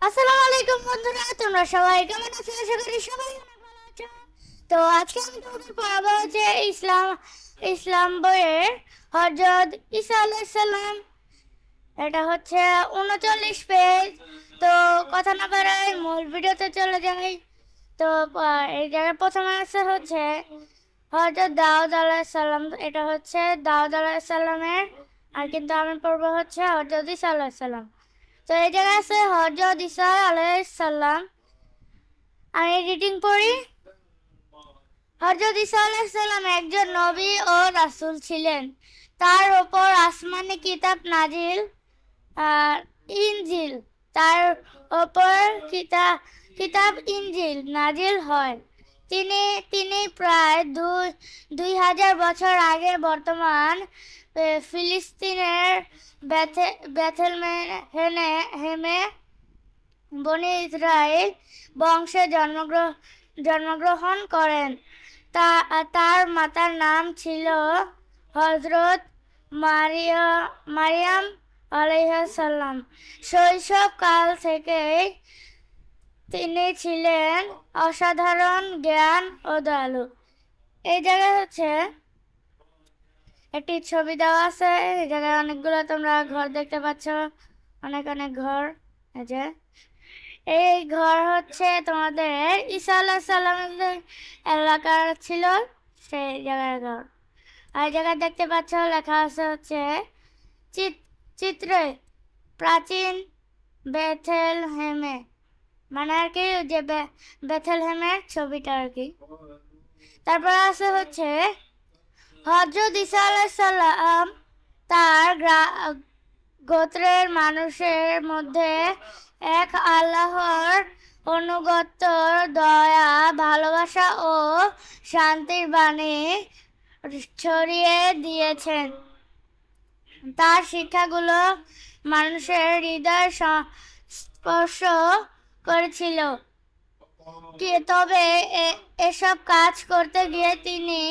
আসসালামু আলাইকুম বন্ধুরা, তোমরা সবাই কেমন আছো? আশা করি সবাই অনেক ভালো আছো। তো আজকে আমি তোমাদের পড়াবো হচ্ছে ইসলাম ইসলাম বইয়ের হযরত ঈসা আলাইহিস সালাম। এটা হচ্ছে 39 পেজ। তো কথা না বাড়াই মূল ভিডিওতে চলে যাই। তো এই জায়গায় প্রথমে আছে হচ্ছে হযরত দাউদ আলাইহিস সালাম। এটা হচ্ছে দাউদ আলাইহিস সালামের, আর কিন্তু আমি পড়বো হচ্ছে হযরত ঈসা আলাইহিস সালাম। তো এই জায়গায় আছে হযরত ঈসা আলাইহিস সালাম। আমি রিডিং পড়ি। হযরত ঈসা আলাইহিস সালাম একজন নবী ও রাসূল ছিলেন। তার উপর আসমানি কিতাব নাজিল, আর ইনজিল, তার উপর কিতাব ইনজিল নাজিল হয়। তিনি তিনি প্রায় 2000 বছর আগে বর্তমান ফিলিস্তিনের বেথলেহেমে বনি ইসরাইল বংশে জন্মগ্রহণ করেন। তার মাতার নাম ছিল হযরত মারিয়াম আলাইহিস সালাম। শৈশব কাল থেকেই তিনি ছিলেন অসাধারণ জ্ঞান ও দয়ালু। এই জায়গায় হচ্ছে একটি ছবি দেওয়া আছে। এই জায়গায় অনেকগুলো তোমরা ঘর দেখতে পাচ্ছ, অনেক অনেক ঘর। এই যে এই ঘর হচ্ছে তোমাদের ঈসা আলাইহিস সালামের এলাকার ছিল, সেই জায়গার ঘর। আর এই জায়গায় দেখতে পাচ্ছ লেখা আছে হচ্ছে চিত্রে প্রাচীন বেথলেহেমে, মানে আর কি যে বেথলেহেমের ছবিটা আর কি। তারপর আছে হচ্ছে হযরত ঈসা আলাইহিস সালাম তার গোত্রের মানুষের মধ্যে এক আল্লাহর অনুগত, দয়া, ভালোবাসা ও শান্তির বাণী ছড়িয়ে দিয়েছেন। তার শিক্ষাগুলো মানুষের হৃদয় স্পর্শ করেছিল। তবে এসব কাজ করতে গিয়ে তিনি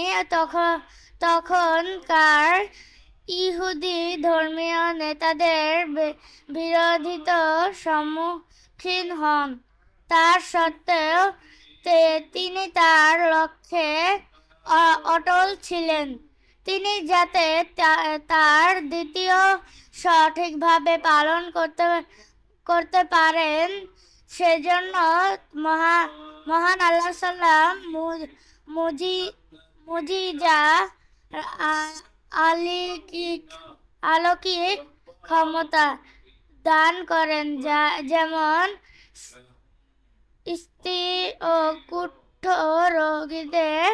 তখনকার ইহুদি ধর্মীয় নেতাদের বিরোধিতার সম্মুখীন হন। তার সত্ত্বেও তিনি তার লক্ষ্যে অটল ছিলেন। তিনি যাতে তার দ্বিতীয় সঠিকভাবে পালন করতে পারেন, সেজন্য মহান আল্লাহ সাল্লাম মুজিজা, অলৌকিক ক্ষমতা দান করেন, যেমন স্ত্রী ও কুষ্ঠ রোগীদের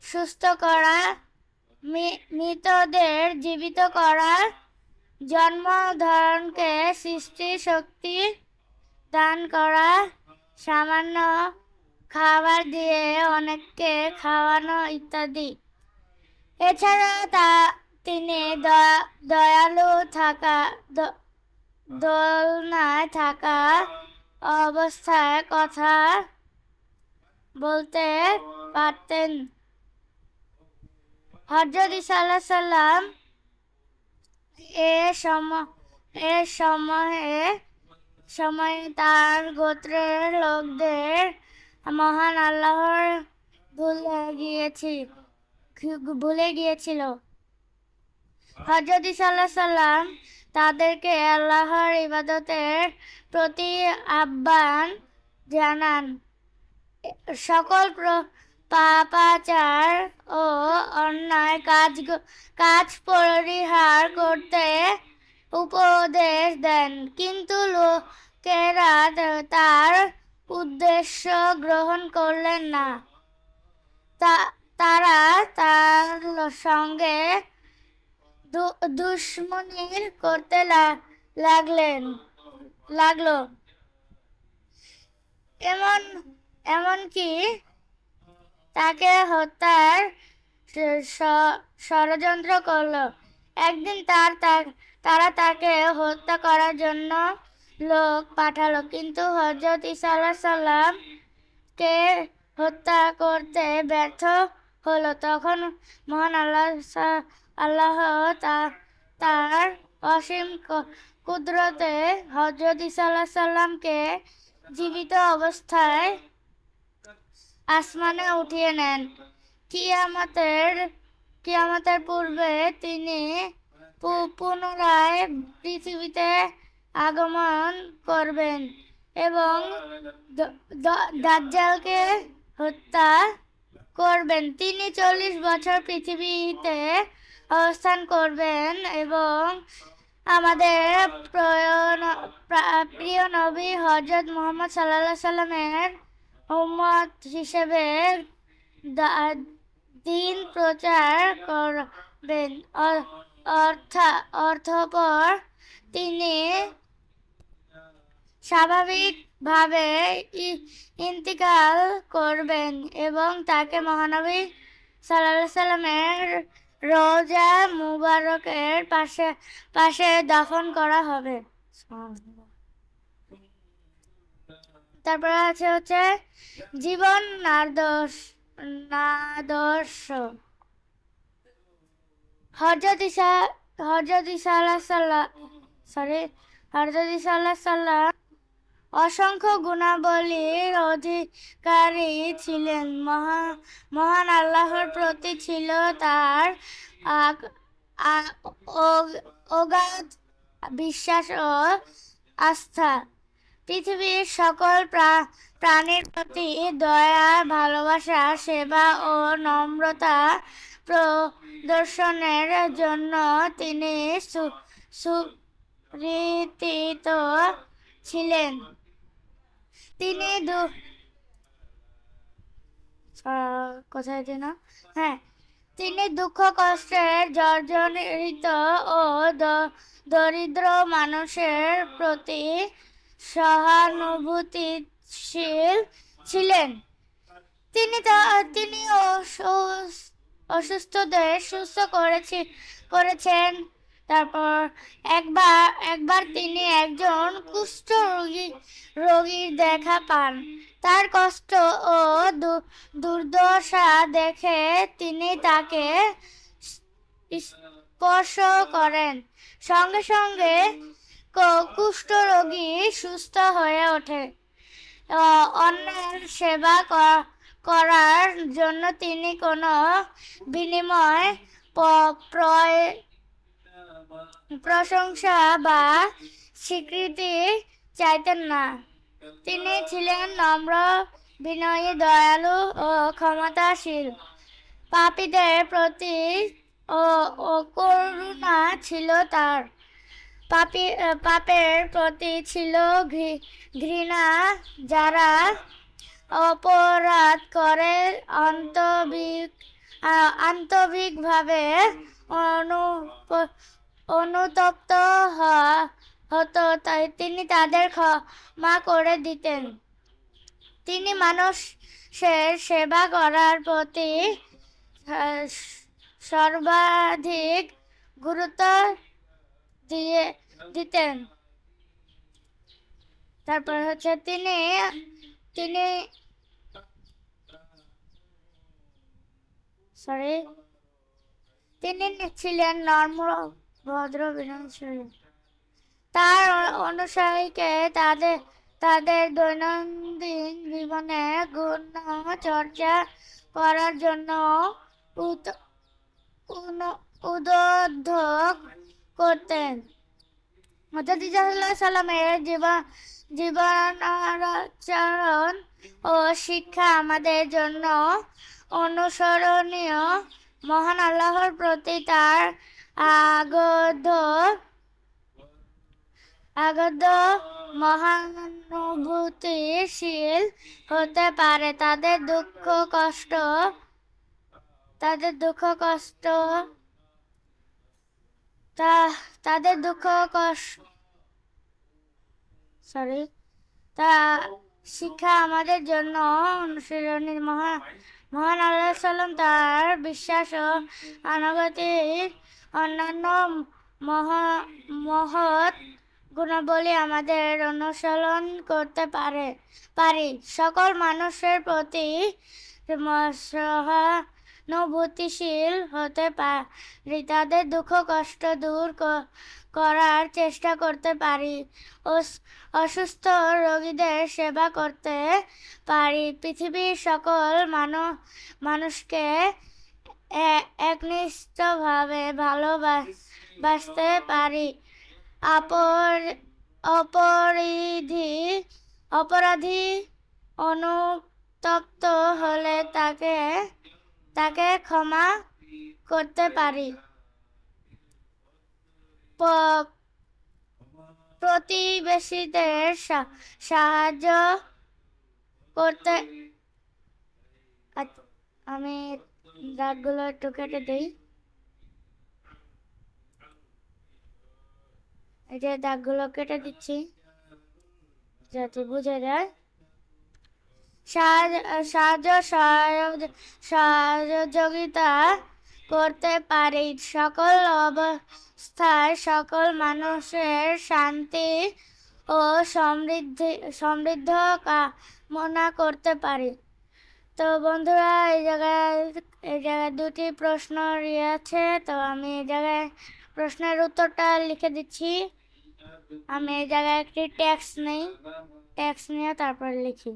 সুস্থ করা, মৃতদের জীবিত করা, জন্ম ধারণকে সৃষ্টি শক্তি দান করা, সামান্য খাবার দিয়ে অনেককে খাওয়ানো ইত্যাদি। এছাড়া তিনি দয়ালু দোলনায় থাকা অবস্থায় কথা বলতে পারতেন। হযরত ঈসা আলাইহিস সালাম এ সময়ে তার গোত্রের লোকদের মহান আল্লাহর ভুলে গিয়েছিল। হযরত ঈসা আলাইহিস সালাম তাদেরকে আল্লাহর ইবাদতের প্রতি আহ্বান জানান, সকল পাপাচার ও অন্যায় কাজ পরিহার করতে উপদেশ দেন। কিন্তু লোকেরা তার উদ্দেশ্য গ্রহণ করলেন না। তারা তার সঙ্গে দুশমনি করতে লাগলো, এমনকি তাকে হত্যার ষড়যন্ত্র করলো। একদিন তারা তাকে হত্যা করার জন্য লোক পাঠালো, কিন্তু হযরত ঈসা আলাইহিস সালাম কে হত্যা করতে ব্যর্থ হলো। তখন মহান আল্লাহ তার অসীম কুদরতে হযরত ঈসা আলাইহিস সালামকে জীবিত অবস্থায় আসমানে উঠিয়ে নেন। কিয়ামতের পূর্বে তিনি পুনরায় পৃথিবীতে আগমন করবেন এবং দাজ্জালকে হত্যা করবেন। তিনি 40 বছর পৃথিবীতে অবস্থান করবেন এবং আমাদের প্রিয় নবী হযরত মুহাম্মদ সাল্লাল্লাহু আলাইহি সাল্লামের উম্মত হিসেবে দ্বীন প্রচার করবেন। অতঃপর তিনি স্বাভাবিকভাবে ইন্তিকাল করবেন এবং তাকে মহানবী সাল্লাল্লাহু আলাইহি সাল্লামের রওজা মুবারকের পাশে দাফন করা হবে। তারপরে হচ্ছে জীবন আদর্শ। হযরত ঈসা আলাইহিস সালাম অসংখ্য গুণাবলীর অধিকারী ছিলেন। মহান আল্লাহর প্রতি ছিল তার অগাধ বিশ্বাস ও আস্থা। পৃথিবীর সকল প্রাণীর প্রতি দয়া, ভালোবাসা, সেবা ও নম্রতা প্রদর্শনের জন্য তিনি সুপরিচিত ছিলেন। তিনি তিনি দুঃখ কষ্টের জর্জরিত ও দরিদ্র মানুষের প্রতি সহানুভূতিশীল ছিলেন। তিনি অসুস্থদের সুস্থ করেছেন। তারপর একবার তিনি একজন কুষ্ঠ রোগীর দেখা পান। তার কষ্ট ও দুর্দশা দেখে তিনি তাকে স্পর্শ করেন। সঙ্গে সঙ্গে কুষ্ঠরোগী সুস্থ হয়ে ওঠে। অন্যের সেবা করার জন্য তিনি কোনো বিনিময়, প্রশংসা বা স্বীকৃতি চাইতেন না। তিনি ছিলেন নম্র, বিনয়ী, দয়ালু ও ক্ষমাশীল। পাপীদের প্রতি করুণা ছিল তার। পাপের প্রতি ছিল ঘৃণা। যারা অপরাধ করে আন্তরিকভাবে অনুতপ্ত হতো, তাই তিনি তাদের ক্ষমা করে দিতেন। তিনি মানুষের সেবা করার প্রতি সর্বাধিক গুরুত্ব দিতেন। তারপর হচ্ছে তিনি ছিলেন নম্র, ভদ্র, বিনয়শীল। তার অনুসারীকে তাদের দৈনন্দিন জীবনে গুণ চর্চা করার জন্য উদ্বুদ্ধ করতেন। হযরত ঈসা আলাইহিস সালামের জীবনাচরণ ও শিক্ষা আমাদের জন্য অনুসরণীয়। মহান আল্লাহর প্রতি তার অগাধ সহানুভূতিশীল হতে পারে। তাদের দুঃখ কষ্ট তা শিক্ষা আমাদের জন্য অনুসরণীয়। মহান আল্লাহ সাল্লাম তার বিশ্বাস ও আনুগত্যের অন্যান্য মহৎ গুণাবলী আমাদের অনুসরণ করতে পারি। সকল মানুষের প্রতি সহানুভূতিশীল হতে পারি। তাদের দুঃখ কষ্ট দূর করার চেষ্টা করতে পারি, অসুস্থ রোগীদের সেবা করতে পারি, পৃথিবীর সকল মানুষকে একনিষ্ঠভাবে ভালোবাসতে পারি, অপরাধী অনুতপ্ত হলে তাকে ক্ষমা করতে পারি, প্রতিবেশীদের সাহায্য করতে। আমি দাগগুলো একটু কেটে দিই, এই যে দাগগুলো কেটে দিচ্ছি যাতে বুঝে যায়। সহযোগিতা করতে পারি, সকল অবস্থায় সকল মানুষের শান্তি ও সমৃদ্ধ কামনা করতে পারি। তো বন্ধুরা, এই জায়গায় দুটি প্রশ্ন আছে, তো আমি এই জায়গায় প্রশ্নের উত্তরটা লিখে দিচ্ছি। আমি এই জায়গায় একটি ট্যাক্স নিয়ে তারপর লিখি।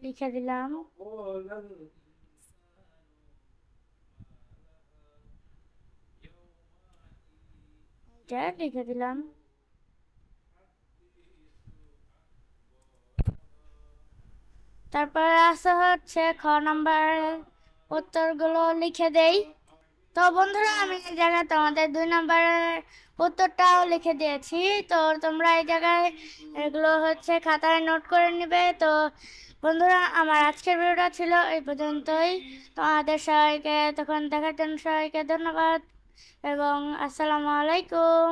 লিখে দিলাম। লিখে দিলাম। তারপর হচ্ছে খ নাম্বার উত্তরগুলো লিখে দেই। তো বন্ধুরা, আমি এই জায়গায় তোমাদের 2 নম্বরের উত্তরটাও লিখে দিয়েছি। তো তোমরা এই জায়গায় এগুলো হচ্ছে খাতায় নোট করে নিবে। তো বন্ধুরা, আমার আজকের ভিডিওটা ছিল এই পর্যন্তই। তোমাদের সবাইকে তখন দেখার জন্য সবাইকে ধন্যবাদ এবং আসসালামু আলাইকুম।